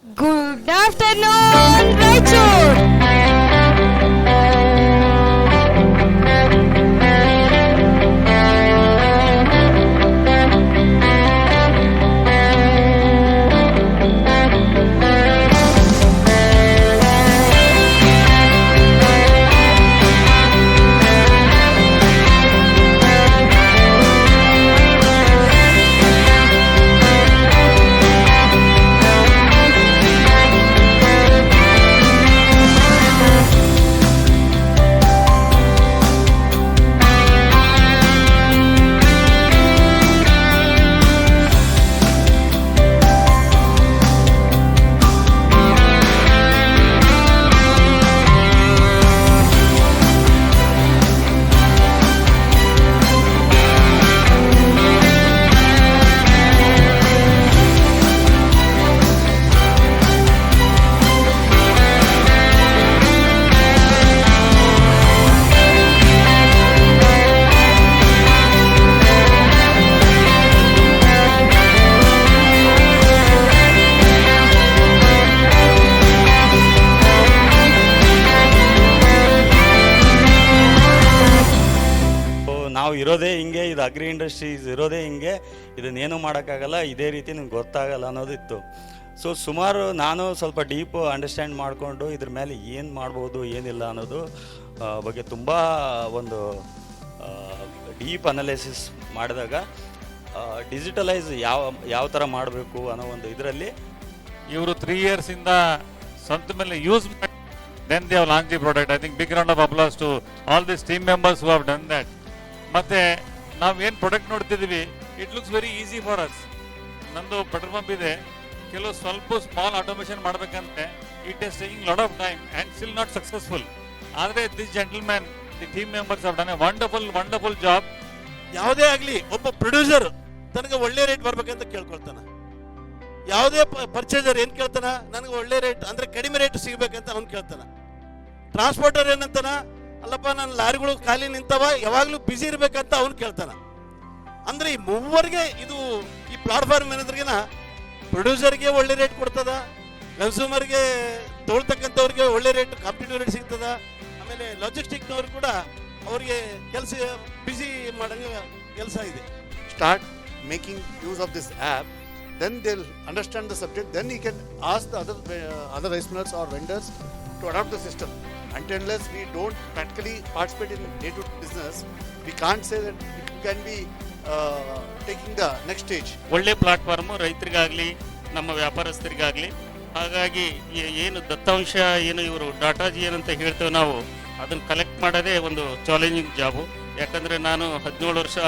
Good afternoon, Raichur. ನಾವು ಇರೋದೇ ಹಿಂಗೆ, ಇದು ಅಗ್ರಿ ಇಂಡಸ್ಟ್ರೀಸ್ ಇರೋದೇ ಹಿಂಗೆ, ಇದನ್ನೇನು ಮಾಡೋಕ್ಕಾಗಲ್ಲ, ಇದೇ ರೀತಿ ನಿಮ್ಗೆ ಗೊತ್ತಾಗಲ್ಲ ಅನ್ನೋದಿತ್ತು. ಸೊ ಸುಮಾರು ನಾನು ಸ್ವಲ್ಪ ಡೀಪ್ ಅಂಡರ್ಸ್ಟ್ಯಾಂಡ್ ಮಾಡಿಕೊಂಡು ಇದ್ರ ಮೇಲೆ ಏನು ಮಾಡ್ಬೋದು ಏನಿಲ್ಲ ಅನ್ನೋದು ಬಗ್ಗೆ ತುಂಬ ಒಂದು ಡೀಪ್ ಅನಾಲಿಸಿಸ್ ಮಾಡಿದಾಗ ಡಿಜಿಟಲೈಸ್ ಯಾವ ಥರ ಮಾಡಬೇಕು ಅನ್ನೋ ಒಂದು ಇದರಲ್ಲಿ ಇವರು 3 years ಇಂದ ಸ್ವಂತ ಮೇಲೆ ಯೂಸ್ ಮಾಡಿ then they have launch the product. I think big round of applause to all this team members who have done that. ಮತ್ತೆ ನಾವೇನು ಪ್ರಾಡಕ್ಟ್ ನೋಡ್ತಿದ್ದೀವಿ, it looks very easy for us. ನಂದು ಪೆಟ್ರೋಲ್ ಪಂಪ್ ಇದೆ, ಕೆಲವು ಸ್ವಲ್ಪ small automation ಮಾಡಬೇಕಂತೆ it is taking lot of time and still not successful. ಆದರೆ this gentleman, the team members have done a wonderful job. ಯಾವುದೇ ಆಗಲಿ ಒಬ್ಬ ಪ್ರೊಡ್ಯೂಸರ್ ತನಗೆ ಒಳ್ಳೆ ರೇಟ್ ಬರ್ಬೇಕಂತ ಕೇಳ್ಕೊಳ್ತಾನೆ. ಯಾವುದೇ ಪರ್ಚೇಸರ್ ಏನು ಕೇಳ್ತಾನ, ನನಗೆ ಒಳ್ಳೆ ರೇಟ್ ಅಂದರೆ ಕಡಿಮೆ ರೇಟ್ ಸಿಗಬೇಕಂತ ಅವ್ನು ಕೇಳ್ತಾನೆ. ಟ್ರಾನ್ಸ್ಪೋರ್ಟರ್ ಏನಂತಾನ, ಅಲ್ಲಪ್ಪ ನನ್ನ ಲಾರಿಗಳು ಖಾಲಿ ನಿಂತವ, ಯಾವಾಗಲೂ ಬ್ಯುಸಿ ಇರಬೇಕಂತ ಅವ್ನು ಕೇಳ್ತಾನೆ. ಅಂದರೆ ಈ ಮೂವರಿಗೆ ಇದು ಈ ಪ್ಲಾಟ್ಫಾರ್ಮ್ ಏನಂದ್ರಿಗಿನ ಪ್ರೊಡ್ಯೂಸರ್ಗೆ ಒಳ್ಳೆ ರೇಟ್ ಕೊಡ್ತದ, ಕನ್ಸ್ಯೂಮರ್ಗೆ ತೊಗೊಳ್ತಕ್ಕಂಥವ್ರಿಗೆ ಒಳ್ಳೆ ರೇಟ್ ಕಾಂಪಿಟೇಟಿವ್ ರೇಟ್ ಸಿಗ್ತದ, ಆಮೇಲೆ ಲಾಜಿಸ್ಟಿಕ್ನವ್ರು ಕೂಡ ಅವ್ರಿಗೆ ಕೆಲಸ ಬ್ಯುಸಿ ಮಾಡಂಗೆ ಕೆಲಸ ಇದೆ. Start making use of this app, then they'll understand the subject, then you can ask the other rice millers or vendors to adopt the system. Until unless we don't practically participate in day-to-day business, we can't say that it can be taking the next stage. ಒಳ್ಳೆ platform ರೈತರಿಗಾಗಲಿ ನಮ್ಮ ವ್ಯಾಪಾರಸ್ಥರಿಗಾಗಲಿ. ಹಾಗಾಗಿ ಏನು ದತ್ತಾಂಶ ಏನು ಇವರು ಡಾಟಾಜಿ ಏನಂತ ಹೇಳ್ತೇವೆ ನಾವು, ಅದನ್ನು ಕಲೆಕ್ಟ್ ಮಾಡೋದೇ ಒಂದು ಚಾಲೆಂಜಿಂಗ್ ಜಾಬು. ಯಾಕಂದರೆ ನಾನು 17 ವರ್ಷ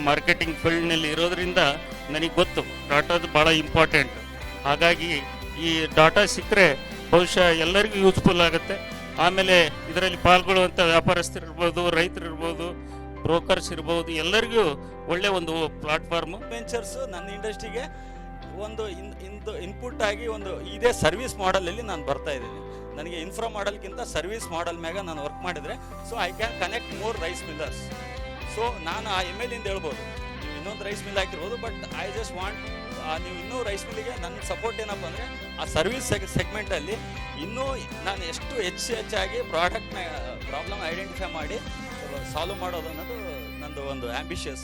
ಮಾರ್ಕೆಟಿಂಗ್ ಫೀಲ್ಡ್ನಲ್ಲಿ ಇರೋದ್ರಿಂದ ನನಗೆ ಗೊತ್ತು ಡಾಟಾದು ಭಾಳ ಇಂಪಾರ್ಟೆಂಟ್. ಹಾಗಾಗಿ ಈ ಡಾಟಾ ಸಿಕ್ಕರೆ ಬಹುಶಃ ಎಲ್ಲರಿಗೂ ಯೂಸ್ಫುಲ್ ಆಗುತ್ತೆ. ಆಮೇಲೆ ಇದರಲ್ಲಿ ಪಾಲ್ಗೊಳ್ಳುವಂಥ ವ್ಯಾಪಾರಸ್ಥರಿರ್ಬೋದು, ರೈತರಿರ್ಬೋದು, ಬ್ರೋಕರ್ಸ್ ಇರ್ಬೋದು, ಎಲ್ಲರಿಗೂ ಒಳ್ಳೆ ಒಂದು ಪ್ಲಾಟ್ಫಾರ್ಮು. ವೆಂಚರ್ಸು ನನ್ನ ಇಂಡಸ್ಟ್ರಿಗೆ ಒಂದು ಇನ್ಪುಟ್ ಆಗಿ ಒಂದು ಇದೇ ಸರ್ವಿಸ್ ಮಾಡಲಲ್ಲಿ ನಾನು ಬರ್ತಾ ಇದ್ದೀನಿ. ನನಗೆ ಇನ್ಫ್ರಾ ಮಾಡಲ್ಗಿಂತ ಸರ್ವಿಸ್ ಮಾಡಲ್ ಮ್ಯಾಗ ನಾನು ವರ್ಕ್ ಮಾಡಿದರೆ so I can connect more rice millers. So ನಾನು ಆ MLಯಿಂದ ಹೇಳ್ಬೋದು, ನೀವು ಇನ್ನೊಂದು ರೈಸ್ ಮಿಲ್ ಹಾಕಿರ್ಬೋದು, ಬಟ್ ಐ ಜಸ್ಟ್ ವಾಂಟ್ ನೀವು ಇನ್ನೂ ರೈಸ್ ಮಿಲ್ಲಿಗೆ ನನ್ನ ಸಪೋರ್ಟ್ ಏನಪ್ಪ ಅಂದರೆ ಆ ಸರ್ವಿಸ್ ಸೆಗ್ಮೆಂಟಲ್ಲಿ ಇನ್ನೂ ನಾನು ಎಷ್ಟು ಹೆಚ್ಚಾಗಿ ಪ್ರಾಬ್ಲಮ್ ಐಡೆಂಟಿಫೈ ಮಾಡಿ ಸಾಲ್ವ್ ಮಾಡೋದು ಅನ್ನೋದು ನಂದು ಒಂದು ಆ್ಯಂಬಿಷಿಯಸ್.